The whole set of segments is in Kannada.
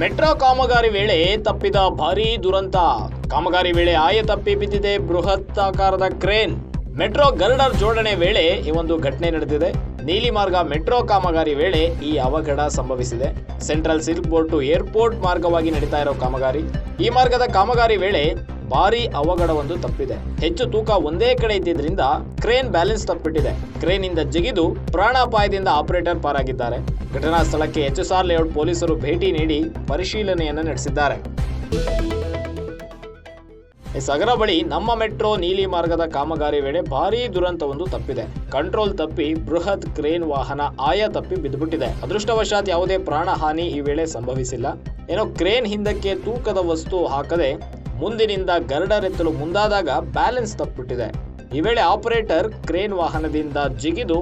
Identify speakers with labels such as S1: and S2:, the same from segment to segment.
S1: ಮೆಟ್ರೋ ಕಾಮಗಾರಿ ವೇಳೆ ತಪ್ಪಿದ ಭಾರೀ ದುರಂತ. ಕಾಮಗಾರಿ ವೇಳೆ ಆಯತಪ್ಪಿ ಬಿದ್ದಿದೆ ಬೃಹತ್ತಾಕಾರದ ಕ್ರೇನ್. ಮೆಟ್ರೋ ಗರ್ಡರ್ ಜೋಡಣೆ ವೇಳೆ ಈ ಒಂದು ಘಟನೆ ನಡೆದಿದೆ. ನೀಲಿ ಮಾರ್ಗ ಮೆಟ್ರೋ ಕಾಮಗಾರಿ ವೇಳೆ ಈ ಅವಘಡ ಸಂಭವಿಸಿದೆ. Central silk board to airport ಮಾರ್ಗವಾಗಿ ನಡೀತಾ ಇರೋ ಕಾಮಗಾರಿ. ಈ ಮಾರ್ಗದ ಕಾಮಗಾರಿ ವೇಳೆ ಭಾರೀ ಅವಘಡವೊಂದು ತಪ್ಪಿದೆ. ಹೆಚ್ಚು ತೂಕ ಒಂದೇ ಕಡೆ ಇದ್ದಿದ್ರಿಂದ ಕ್ರೇನ್ ಬ್ಯಾಲೆನ್ಸ್ ತಪ್ಪಿಟ್ಟಿದೆ. ಕ್ರೇನ್ ಇಂದ ಜಿಗಿದು ಪ್ರಾಣಾಪಾಯದಿಂದ ಆಪರೇಟರ್ ಪಾರಾಗಿದ್ದಾರೆ. ಘಟನಾ ಸ್ಥಳಕ್ಕೆ HSR ಲೇಔಟ್ ಪೊಲೀಸರು ಭೇಟಿ ನೀಡಿ ಪರಿಶೀಲನೆಯನ್ನು ನಡೆಸಿದ್ದಾರೆ. ಸಾಗರ ಬಳಿ ನಮ್ಮ ಮೆಟ್ರೋ ನೀಲಿ ಮಾರ್ಗದ ಕಾಮಗಾರಿ ವೇಳೆ ಭಾರೀ ದುರಂತವೊಂದು ತಪ್ಪಿದೆ. ಕಂಟ್ರೋಲ್ ತಪ್ಪಿ ಬೃಹತ್ ಕ್ರೇನ್ ವಾಹನ ತಪ್ಪಿ ಬಿದ್ದುಬಿಟ್ಟಿದೆ. ಅದೃಷ್ಟವಶಾತ್ ಯಾವುದೇ ಪ್ರಾಣ ಹಾನಿ ಈ ವೇಳೆ ಸಂಭವಿಸಿಲ್ಲ. ಏನೋ ಕ್ರೇನ್ ಹಿಂದಕ್ಕೆ ತೂಕದ ವಸ್ತು ಹಾಕದೆ ಮುಂದಿನಿಂದ ಗರ್ಡರ್ ಎತ್ತಲು ಮುಂದಾದಾಗ ಬ್ಯಾಲೆನ್ಸ್ ತಪ್ಪಿಟ್ಟಿದೆ. ಈ ವೇಳೆ ಆಪರೇಟರ್ ಕ್ರೇನ್ ವಾಹನದಿಂದ ಜಿಗಿದು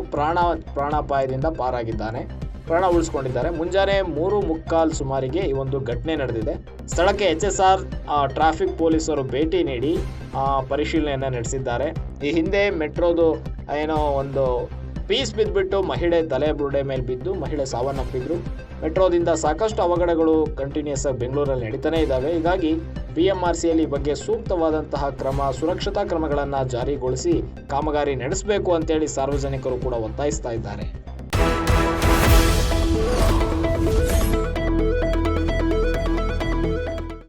S1: ಪ್ರಾಣಾಪಾಯದಿಂದ ಪಾರಾಗಿದ್ದಾನೆ. ಪ್ರಾಣ ಉಳಿಸಿಕೊಂಡಿದ್ದಾರೆ. ಮುಂಜಾನೆ 3:45 ಸುಮಾರಿಗೆ ಈ ಒಂದು ಘಟನೆ ನಡೆದಿದೆ. ಸ್ಥಳಕ್ಕೆ HSR ಟ್ರಾಫಿಕ್ ಪೊಲೀಸರು ಭೇಟಿ ನೀಡಿ ಪರಿಶೀಲನೆಯನ್ನು ನಡೆಸಿದ್ದಾರೆ. ಈ ಹಿಂದೆ ಮೆಟ್ರೋದು ಏನೋ ಒಂದು ಪೀಸ್ ಬಿದ್ದುಬಿಟ್ಟು ಮಹಿಳೆ ತಲೆ ಬುರುಡೆ ಮೇಲೆ ಬಿದ್ದು ಮಹಿಳೆ ಸಾವನ್ನಪ್ಪಿದ್ರು. ಮೆಟ್ರೋದಿಂದ ಸಾಕಷ್ಟು ಅವಘಡಗಳು ಕಂಟಿನ್ಯೂಸ್ ಆಗಿ ಬೆಂಗಳೂರಲ್ಲಿ ನಡೀತಾನೆ ಇದ್ದಾವೆ. ಹೀಗಾಗಿ BMRCಯಲ್ಲಿ ಈ ಬಗ್ಗೆ ಸೂಕ್ತವಾದಂತಹ ಸುರಕ್ಷತಾ ಕ್ರಮಗಳನ್ನು ಜಾರಿಗೊಳಿಸಿ ಕಾಮಗಾರಿ ನಡೆಸಬೇಕು ಅಂತೇಳಿ ಸಾರ್ವಜನಿಕರು ಕೂಡ ಒತ್ತಾಯಿಸ್ತಾ ಇದ್ದಾರೆ.